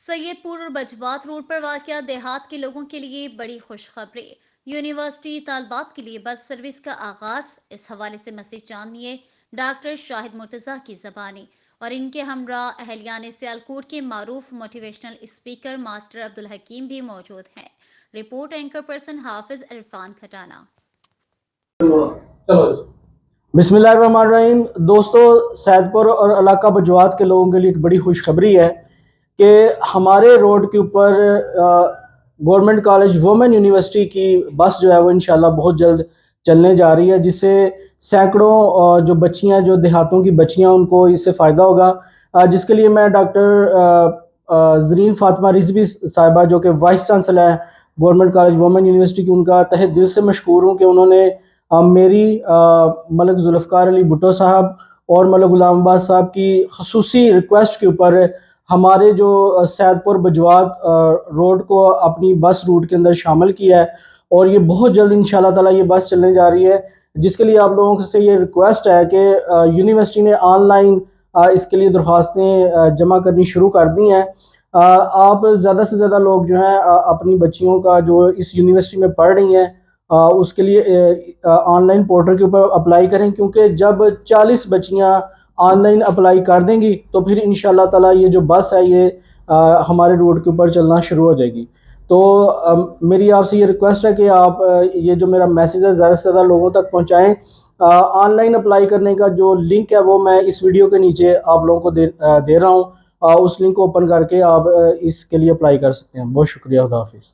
سیدپور اور بجوات روڈ پر واقع دیہات کے لوگوں کے لیے بڑی خوشخبری۔ یونیورسٹی طالبات کے لیے بس سروس کا آغاز۔ اس حوالے سے مزید جانیے ڈاکٹر شاہد مرتضیٰ کی زبانی اور ان کے ہمراہ اہلیان سیالکوٹ کے معروف موٹیویشنل اسپیکر ماسٹر عبدالحکیم بھی موجود ہیں۔ رپورٹ اینکر پرسن حافظ عرفان کھٹانہ۔ بسم اللہ الرحمن الرحیم۔ دوستو، سیدپور اور علاقہ بجوات کے لوگوں کے لیے ایک بڑی خوشخبری ہے کہ ہمارے روڈ کے اوپر گورنمنٹ کالج وومن یونیورسٹی کی بس جو ہے وہ انشاءاللہ بہت جلد چلنے جا رہی ہے، جس سے سینکڑوں جو بچیاں، جو دیہاتوں کی بچیاں، ان کو اس سے فائدہ ہوگا، جس کے لیے میں ڈاکٹر زرین فاطمہ رضوی صاحبہ جو کہ وائس چانسلر ہیں گورنمنٹ کالج وومن یونیورسٹی کی، ان کا تہہ دل سے مشکور ہوں کہ انہوں نے میری ملک ذوالفقار علی بھٹو صاحب اور ملک غلام عباس صاحب کی خصوصی ریکویسٹ کے اوپر ہمارے جو سیدپور بجوات روڈ کو اپنی بس روٹ کے اندر شامل کیا ہے، اور یہ بہت جلد انشاءاللہ تعالی یہ بس چلنے جا رہی ہے، جس کے لیے آپ لوگوں سے یہ ریکویسٹ ہے کہ یونیورسٹی نے آن لائن اس کے لیے درخواستیں جمع کرنی شروع کر دی ہیں۔ آپ زیادہ سے زیادہ لوگ جو ہیں اپنی بچیوں کا جو اس یونیورسٹی میں پڑھ رہی ہیں اس کے لیے آن لائن پورٹل کے اوپر اپلائی کریں، کیونکہ جب 40 بچیاں آن لائن اپلائی کر دیں گی تو پھر انشاءاللہ تعالی یہ جو بس ہے یہ ہمارے روڈ کے اوپر چلنا شروع ہو جائے گی۔ تو میری آپ سے یہ ریکویسٹ ہے کہ آپ یہ جو میرا میسیج ہے زیادہ سے زیادہ لوگوں تک پہنچائیں۔ آن لائن اپلائی کرنے کا جو لنک ہے وہ میں اس ویڈیو کے نیچے آپ لوگوں کو دے رہا ہوں، اس لنک کو اوپن کر کے آپ اس کے لیے اپلائی کر سکتے ہیں۔ بہت شکریہ، خدا حافظ۔